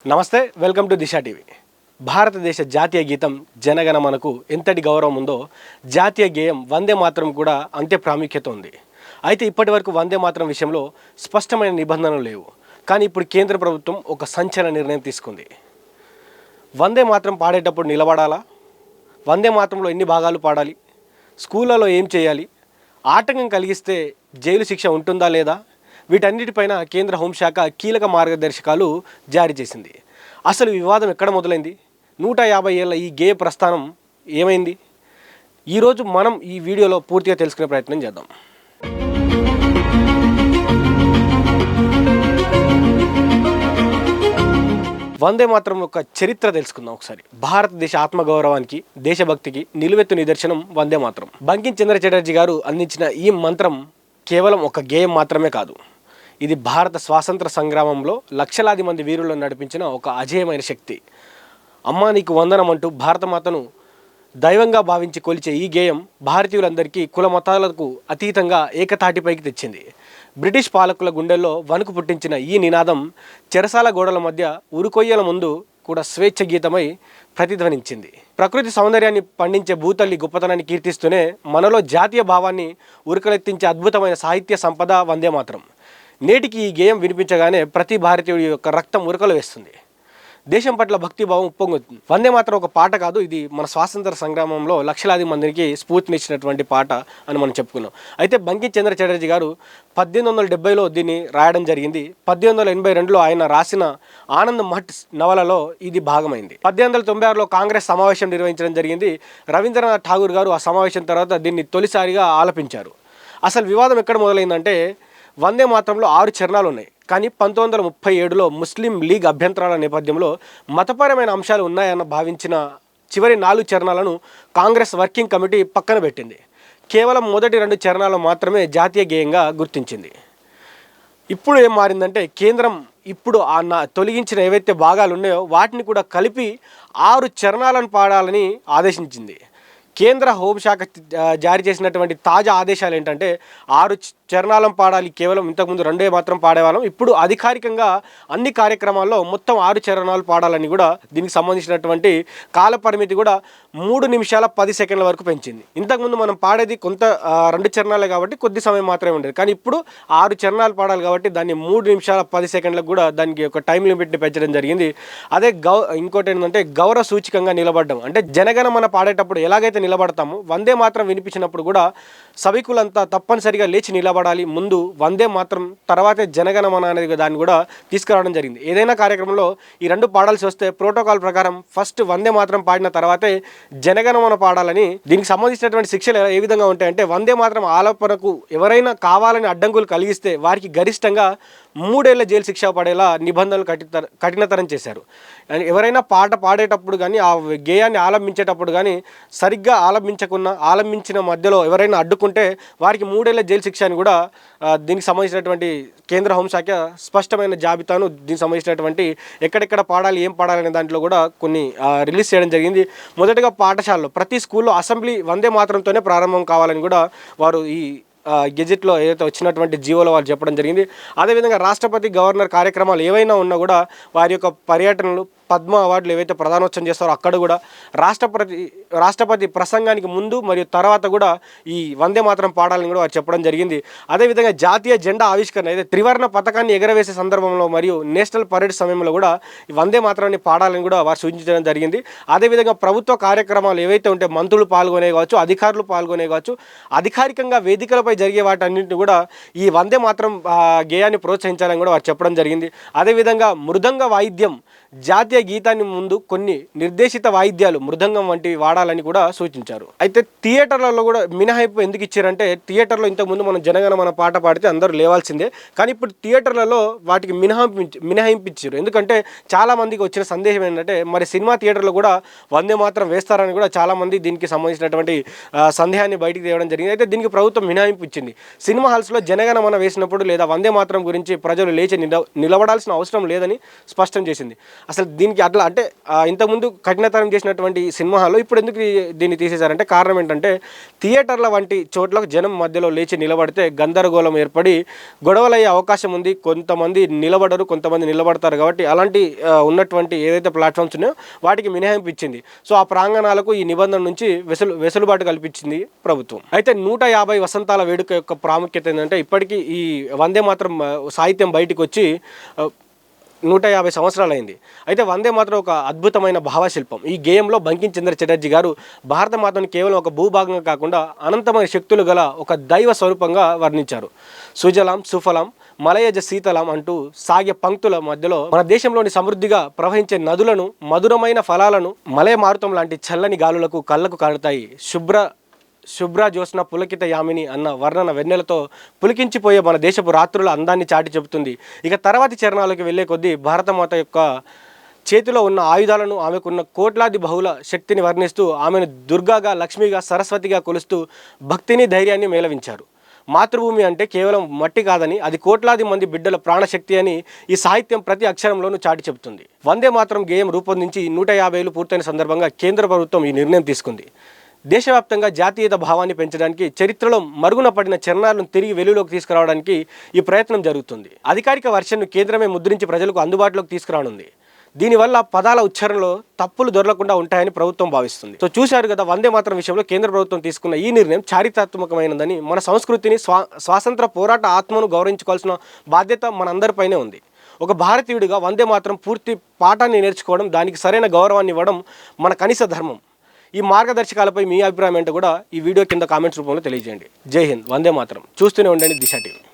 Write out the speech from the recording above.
నమస్తే, welcome to Disha TV. భారతదేశ జాతీయ గీతం జనగణమనకు ఎంతటి గౌరవం ఉందో జాతీయ గేయం వందే మాతరం కూడా అంతే ప్రాముఖ్యత ఉంది. అయితే ఇప్పటి వరకు వందే మాతరం విషయంలో స్పష్టమైన నిబంధనలు లేవు. కానీ ఇప్పుడు కేంద్ర ప్రభుత్వం ఒక సంచలన నిర్ణయం తీసుకుంది. వందే మాతరం పాడేటప్పుడు నిలబడాలా, వందే మాతరంలో ఎన్ని భాగాలు పాడాలి, స్కూళ్ళలో ఏం చేయాలి, ఆటంకం కలిగిస్తే జైలు శిక్ష ఉంటుందా లేదా, వీటన్నిటిపైన కేంద్ర హోంశాఖ కీలక మార్గదర్శకాలు జారీ చేసింది. అసలు వివాదం ఎక్కడ మొదలైంది? 150 ఏళ్ల ఈ గేయ ప్రస్థానం ఏమైంది? ఈరోజు మనం ఈ వీడియోలో పూర్తిగా తెలుసుకునే ప్రయత్నం చేద్దాం. వందే మాతరం యొక్క చరిత్ర తెలుసుకుందాం ఒకసారి. భారతదేశ ఆత్మగౌరవానికి, దేశభక్తికి నిలువెత్తు నిదర్శనం వందే మాతరం. బంకిం చంద్ర చటర్జీ గారు అందించిన ఈ మంత్రం కేవలం ఒక గేయం మాత్రమే కాదు. ఇది భారత స్వాతంత్ర సంగ్రామంలో లక్షలాది మంది వీరులను నడిపించిన ఒక అజేయమైన శక్తి. అమ్మా నీకు వందనం అంటూ భారతమాతను దైవంగా భావించి కొలిచే ఈ గేయం భారతీయులందరికీ కుల మతాలకు అతీతంగా ఏకతాటిపైకి తెచ్చింది. బ్రిటిష్ పాలకుల గుండెల్లో వణుకు పుట్టించిన ఈ నినాదం చెరసాల గోడల మధ్య ఉరుకొయ్యల ముందు కూడా స్వేచ్ఛ గీతమై ప్రతిధ్వనించింది. ప్రకృతి సౌందర్యాన్ని పండించే భూతల్లి గొప్పతనాన్ని కీర్తిస్తూనే మనలో జాతీయ భావాన్ని ఉరకలెత్తించే అద్భుతమైన సాహిత్య సంపద వందే మాతరం. నేటికి ఈ గేయం వినిపించగానే ప్రతి భారతీయుడి యొక్క రక్తం ఉరకలు వేస్తుంది. దేశం పట్ల భక్తిభావం ఉప్పొంగుతుంది. వందే మాత్రం ఒక పాట కాదు, ఇది మన స్వాతంత్ర సంగ్రామంలో లక్షలాది మందికి స్ఫూర్తినిచ్చినటువంటి పాట అని మనం చెప్పుకున్నాం. అయితే బంకిం చంద్ర చటర్జీ గారు 1870లో దీన్ని రాయడం జరిగింది. 1882లో ఆయన రాసిన ఆనంద్ మఠ్ నవలలో ఇది భాగమైంది. 1896లో కాంగ్రెస్ సమావేశం నిర్వహించడం జరిగింది. రవీంద్రనాథ్ ఠాగూర్ గారు ఆ సమావేశం తర్వాత దీన్ని తొలిసారిగా ఆలపించారు. అసలు వివాదం ఎక్కడ మొదలైందంటే, వందే మాతరంలో 6 చరణాలు ఉన్నాయి. కానీ 1937లో ముస్లిం లీగ్ అభ్యంతరాల నేపథ్యంలో మతపరమైన అంశాలు ఉన్నాయన్న భావించిన చివరి 4 చరణాలను కాంగ్రెస్ వర్కింగ్ కమిటీ పక్కన పెట్టింది. కేవలం మొదటి 2 చరణాలు మాత్రమే జాతీయ గేయంగా గుర్తించింది. ఇప్పుడు ఏం మారిందంటే, కేంద్రం ఇప్పుడు తొలగించిన ఏవైతే భాగాలు ఉన్నాయో వాటిని కూడా కలిపి 6 చరణాలను పాడాలని ఆదేశించింది. కేంద్ర హోంశాఖ జారీ చేసినటువంటి తాజా ఆదేశాలు ఏంటంటే, 6 చరణాలను పాడాలి. కేవలం ఇంతకుముందు 2 మాత్రం పాడేవాళ్ళం. ఇప్పుడు అధికారికంగా అన్ని కార్యక్రమాల్లో మొత్తం 6 చరణాలు పాడాలని కూడా దీనికి సంబంధించినటువంటి కాల పరిమితి కూడా 3 నిమిషాల 10 సెకండ్ల వరకు పెంచింది. ఇంతకుముందు మనం పాడేది కొంత 2 చరణాలే కాబట్టి కొద్ది సమయం మాత్రమే ఉండేది. కానీ ఇప్పుడు 6 చరణాలు పాడాలి కాబట్టి దాన్ని 3 నిమిషాల 10 సెకండ్లకు కూడా దానికి ఒక టైం లిమిట్ని పెంచడం జరిగింది. అదే ఇంకోటి ఏంటంటే, గౌరవ సూచికంగా నిలబడడం. అంటే జనగణమన పాడేటప్పుడు ఎలాగైతే నిలబడతాము, వందే మాత్రం వినిపించినప్పుడు కూడా సభికులంతా తప్పనిసరిగా లేచి నిలబడాలి. ముందు వందే మాత్రం, తర్వాతే జనగణమన అనేది దాన్ని కూడా తీసుకురావడం జరిగింది. ఏదైనా కార్యక్రమంలో ఈ 2 పాడాల్సి వస్తే ప్రోటోకాల్ ప్రకారం ఫస్ట్ వందే మాత్రం పాడిన తర్వాతే జనగణమన పాడాలని. దీనికి సంబంధించినటువంటి శిక్షలు ఏ విధంగా ఉంటాయంటే, వందే మాత్రం ఆలాపనకు ఎవరైనా కావాలని అడ్డంకులు కలిగిస్తే వారికి గరిష్టంగా 3 ఏళ్ల జైలు శిక్ష పడేలా నిబంధనలు కఠినతరం చేశారు. ఎవరైనా పాట పాడేటప్పుడు కానీ, ఆ గేయాన్ని ఆలంబించేటప్పుడు కానీ సరిగ్గా ఆలంబించిన మధ్యలో ఎవరైనా అడ్డుకుంటే వారికి 3 ఏళ్ల జైలు శిక్ష అని కూడా దీనికి సంబంధించినటువంటి కేంద్ర హోంశాఖ స్పష్టమైన జాబితాను దీనికి సంబంధించినటువంటి ఎక్కడెక్కడ పాడాలి, ఏం పాడాలనే దాంట్లో కూడా కొన్ని రిలీజ్ చేయడం జరిగింది. మొదటగా పాఠశాలలో ప్రతి స్కూల్లో అసెంబ్లీ వందే మాత్రంతోనే ప్రారంభం కావాలని కూడా వారు ఈ గెజెట్లో ఏదైతే వచ్చినటువంటి జీవోలో వాళ్ళు చెప్పడం జరిగింది. అదేవిధంగా రాష్ట్రపతి, గవర్నర్ కార్యక్రమాలు ఏవైనా ఉన్నా కూడా వారి యొక్క పర్యటనలు, పద్మ అవార్డులు ఏవైతే ప్రధానోత్సవం చేస్తారో అక్కడ కూడా రాష్ట్రపతి ప్రసంగానికి ముందు మరియు తర్వాత కూడా ఈ వందే మాత్రం పాడాలని కూడా వారు చెప్పడం జరిగింది. అదేవిధంగా జాతీయ జెండా ఆవిష్కరణ అయితే త్రివర్ణ పతాకాన్ని ఎగరవేసే సందర్భంలో మరియు నేషనల్ పరేడ్ సమయంలో కూడా ఈ వందే మాత్రాన్ని పాడాలని కూడా వారు సూచించడం జరిగింది. అదేవిధంగా ప్రభుత్వ కార్యక్రమాలు ఏవైతే ఉంటే మంత్రులు పాల్గొనే కావచ్చు, అధికారులు పాల్గొనే కావచ్చు, అధికారికంగా వేదికలపై జరిగే వాటన్నింటిని కూడా ఈ వందే మాత్రం గేయాన్ని ప్రోత్సహించాలని కూడా వారు చెప్పడం జరిగింది. అదేవిధంగా మృదంగ వాయిద్యం, జాతీయ గీతాన్ని ముందు కొన్ని నిర్దేశిత వాయిద్యాలు, మృదంగం వంటివి వాడాలని కూడా సూచించారు. అయితే థియేటర్లలో కూడా మినహాయింపు ఎందుకు ఇచ్చారంటే, థియేటర్లో ఇంతకుముందు మనం జనగణమన పాట పాడితే అందరూ లేవాల్సిందే. కానీ ఇప్పుడు థియేటర్లలో వాటికి మినహాయింపు ఇచ్చారు. ఎందుకంటే చాలామందికి వచ్చిన సందేశం ఏంటంటే, మరి సినిమా థియేటర్లో కూడా వందే మాత్రం వేస్తారని కూడా చాలామంది దీనికి సంబంధించినటువంటి సందేహాన్ని బయటికి తేవడం జరిగింది. అయితే దీనికి ప్రభుత్వం మినహాయింపు ఇచ్చింది. సినిమా హాల్స్లో జనగణమన వేసినప్పుడు లేదా వందే మాత్రం గురించి ప్రజలు లేచి నిలబడాల్సిన అవసరం లేదని స్పష్టం చేసింది. అసలు దీనికి అట్లా అంటే ఇంతకుముందు కఠినతరం చేసినటువంటి సినిమా హాల్లో ఇప్పుడు ఎందుకు దీన్ని తీసేశారంటే కారణం ఏంటంటే థియేటర్ల వంటి చోట్లకు జనం మధ్యలో లేచి నిలబడితే గందరగోళం ఏర్పడి గొడవలయ్యే అవకాశం ఉంది. కొంతమంది నిలబడరు, కొంతమంది నిలబడతారు. కాబట్టి అలాంటి ఉన్నటువంటి ఏదైతే ప్లాట్ఫామ్స్ ఉన్నాయో వాటికి మినహాయింపు ఇచ్చింది. సో ఆ ప్రాంగణాలకు ఈ నిబంధన నుంచి వెసులుబాటు కల్పించింది ప్రభుత్వం. అయితే 150 వసంతాల వేడుక యొక్క ప్రాముఖ్యత ఏంటంటే ఇప్పటికీ ఈ వందే మాత్రం సాహిత్యం బయటికి వచ్చి 150 సంవత్సరాలు అయింది. అయితే వందే మాత్రం ఒక అద్భుతమైన భావశిల్పం. ఈ గేయంలో బంకిం చంద్ర చటర్జీ గారు భారత మాతను కేవలం ఒక భూభాగంగా కాకుండా అనంతమైన శక్తులు గల ఒక దైవ స్వరూపంగా వర్ణించారు. సుజలాం సుఫలాం మలయజ శీతలం అంటూ సాగే పంక్తుల మధ్యలో మన దేశంలోని సమృద్ధిగా ప్రవహించే నదులను, మధురమైన ఫలాలను, మలయ మారుతం లాంటి చల్లని గాలులకు కళ్ళకు కారుతాయి. శుభ్ర జ్యోత్స్న పులకిత యామిని అన్న వర్ణన వెన్నెలతో పులికించిపోయే మన దేశపు రాత్రుల అందాన్ని చాటి చెబుతుంది. ఇక తర్వాతి చరణాలకు వెళ్లే కొద్దీ భారతమాత యొక్క చేతిలో ఉన్న ఆయుధాలను, ఆమెకున్న కోట్లాది బహుళ శక్తిని వర్ణిస్తూ ఆమెను దుర్గాగా, లక్ష్మిగా, సరస్వతిగా కొలుస్తూ భక్తిని, ధైర్యాన్ని మేళవించారు. మాతృభూమి అంటే కేవలం మట్టి కాదని, అది కోట్లాది మంది బిడ్డల ప్రాణశక్తి అని ఈ సాహిత్యం ప్రతి అక్షరంలోనూ చాటి చెబుతుంది. వందే మాత్రం గేయం రూపొందించి 150 ఏళ్లు పూర్తయిన సందర్భంగా కేంద్ర ప్రభుత్వం ఈ నిర్ణయం తీసుకుంది. దేశవ్యాప్తంగా జాతీయత భావాన్ని పెంచడానికి, చరిత్రలో మరుగున పడిన చరణాలను తిరిగి వెలుగులోకి తీసుకురావడానికి ఈ ప్రయత్నం జరుగుతుంది. అధికారిక వర్షన్ను కేంద్రమే ముద్రించి ప్రజలకు అందుబాటులోకి తీసుకురానుంది. దీనివల్ల పదాల ఉచ్చారణలో తప్పులు దొరలకుండా ఉంటాయని ప్రభుత్వం భావిస్తుంది. సో చూశారు కదా, వందే మాత్రం విషయంలో కేంద్ర ప్రభుత్వం తీసుకున్న ఈ నిర్ణయం చారిత్రాత్మకమైనదని, మన సంస్కృతిని, స్వాతంత్ర పోరాట ఆత్మను గౌరవించుకోవాల్సిన బాధ్యత మనందరిపైనే ఉంది. ఒక భారతీయుడిగా వందే మాత్రం పూర్తి పాఠాన్ని నేర్చుకోవడం, దానికి సరైన గౌరవాన్ని ఇవ్వడం మన కనీస ధర్మం. ఈ మార్గదర్శకాలపై మీ అభిప్రాయం ఏంటో కూడా ఈ వీడియో కింద కామెంట్స్ రూపంలో తెలియజేయండి. జై హింద్, వందే మాత్రం. చూస్తూనే ఉండండి దిశ టీవీ.